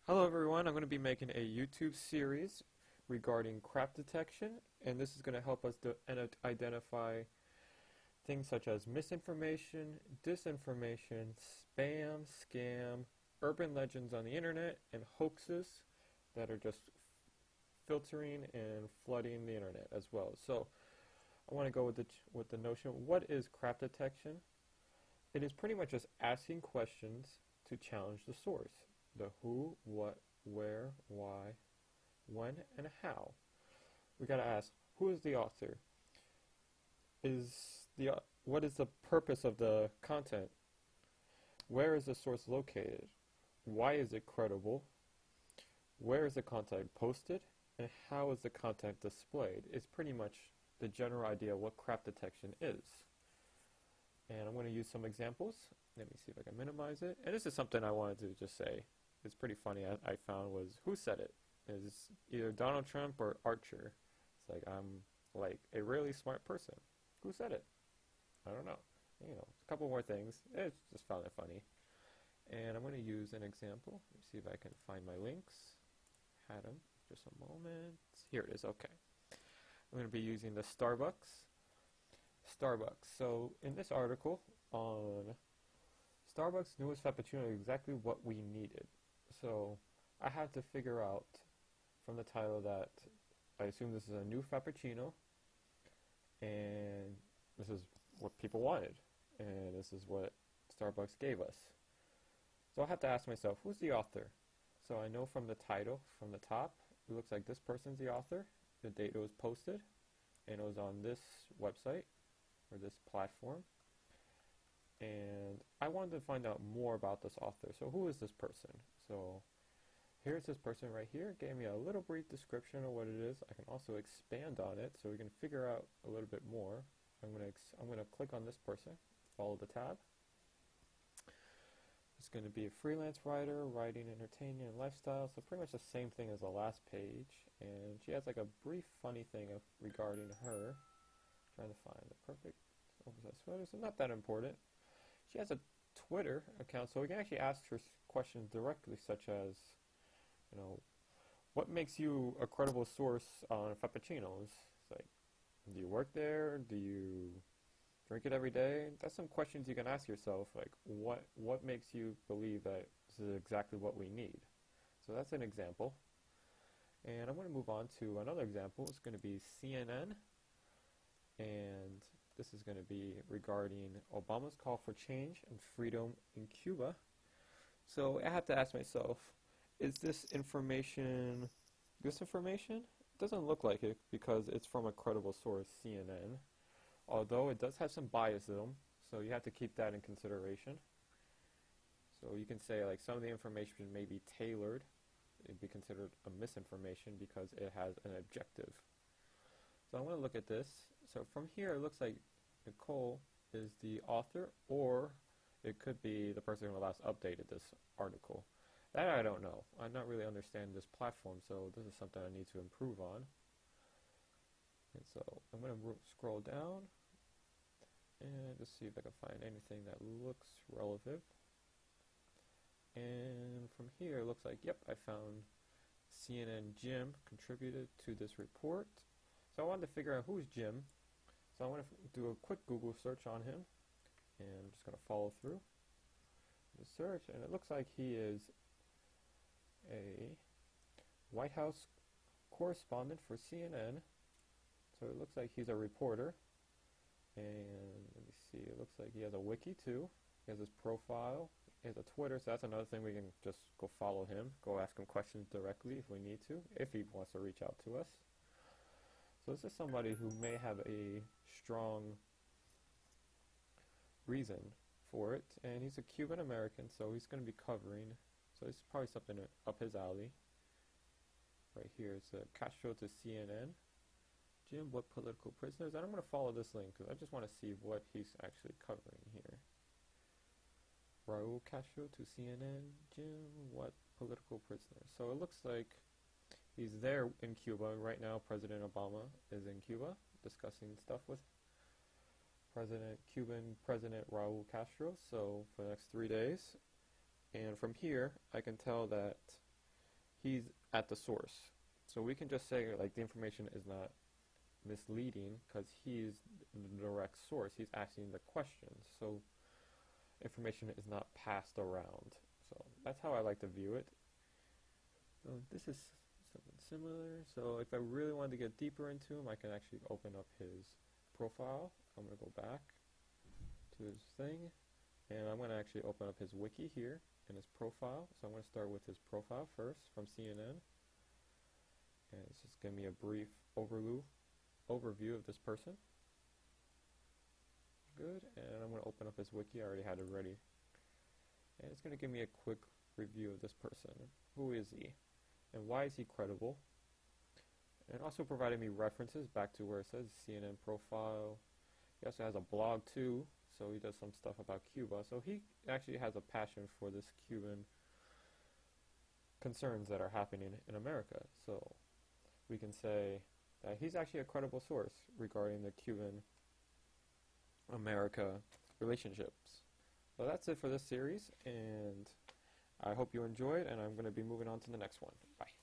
Hello everyone, I'm going to be making a YouTube series regarding crap detection, and this is going to help us identify things such as misinformation, disinformation, spam, scam, urban legends on the internet, and hoaxes that are just filtering and flooding the internet as well. So I want to go with the notion, what is crap detection? It is pretty much just asking questions to challenge the source. The who, what, where, why, when, and how. We gotta ask, who is the author? What is the purpose of the content? Where is the source located? Why is it credible? Where is the content posted? And how is the content displayed? It's pretty much the general idea of what crap detection is. And I'm going to use some examples. Let me see if I can minimize it. And this is something I wanted to just say. It's pretty funny. I found was, who said it? It's either Donald Trump or Archer. It's like, I'm like a really smart person. Who said it? I don't know. You know, a couple more things. It's just found it funny. And I'm going to use an example. Let me see if I can find my links. Had them. Just a moment. Here it is. Okay. I'm going to be using the Starbucks. So in this article on Starbucks newest Frappuccino, exactly what we needed. So I had to figure out from the title that I assume this is a new Frappuccino, and this is what people wanted, and this is what Starbucks gave us. So I have to ask myself, who's the author? So I know from the title, from the top, it looks like this person's the author, the date it was posted, and it was on this website, or this platform. And I wanted to find out more about this author. So who is this person? So here's this person right here. It gave me a little brief description of what it is. I can also expand on it so we can figure out a little bit more. I'm gonna click on this person, follow the tab. It's going to be a freelance writer, writing, entertainment, and lifestyle. So pretty much the same thing as the last page. And she has like a brief funny thing regarding her. Trying to find the perfect oversized sweater. So not that important. She has a Twitter account, so we can actually ask her questions directly, such as, you know, what makes you a credible source on Frappuccinos? It's like, do you work there? Do you drink it every day? That's some questions you can ask yourself, like, what makes you believe that this is exactly what we need? So that's an example. And I'm going to move on to another example. It's going to be CNN, and this is going to be regarding Obama's call for change and freedom in Cuba. So I have to ask myself, is this information disinformation? It doesn't look like it because it's from a credible source, CNN. Although it does have some bias in them, so you have to keep that in consideration. So you can say like some of the information may be tailored. It'd be considered a misinformation because it has an objective. So I'm going to look at this. So from here it looks like Nicole is the author, or it could be the person who last updated this article. That I don't know. I'm not really understanding this platform, so this is something I need to improve on. And so I'm going to scroll down and just see if I can find anything that looks relevant. And from here it looks like, yep, I found CNN Jim contributed to this report. So I wanted to figure out who's Jim. So I want to do a quick Google search on him, and I'm just going to follow through the search, and it looks like he is a White House correspondent for CNN. So it looks like he's a reporter, and let me see, it looks like he has a wiki too. He has his profile, he has a Twitter, so that's another thing, we can just go follow him, go ask him questions directly if we need to, if he wants to reach out to us. So this is somebody who may have a strong reason for it, and he's a Cuban American, so he's going to be covering, so it's probably something up his alley. Right here, it's a Castro to CNN. Jim, what political prisoners? And I'm going to follow this link because I just want to see what he's actually covering here. Raul Castro to CNN. Jim, what political prisoners? So it looks like he's there in Cuba. Right now, President Obama is in Cuba discussing stuff with Cuban President Raul Castro, so for the next 3 days. And from here, I can tell that he's at the source. So we can just say like the information is not misleading because he's the direct source. He's asking the questions. So information is not passed around. So that's how I like to view it. So this is something similar. So if I really wanted to get deeper into him, I can actually open up his profile. I'm going to go back to his thing, and I'm going to actually open up his wiki here in his profile. So I'm going to start with his profile first from CNN, and it's just going to be a brief overview of this person. Good, and I'm going to open up his wiki. I already had it ready, and it's going to give me a quick review of this person. Who is he, and why is he credible? And also provided me references back to where it says CNN profile. He also has a blog too, so he does some stuff about Cuba. So he actually has a passion for this Cuban concerns that are happening in America. So we can say that he's actually a credible source regarding the Cuban-America relationships. So that's it for this series, and I hope you enjoyed, and I'm going to be moving on to the next one. Bye.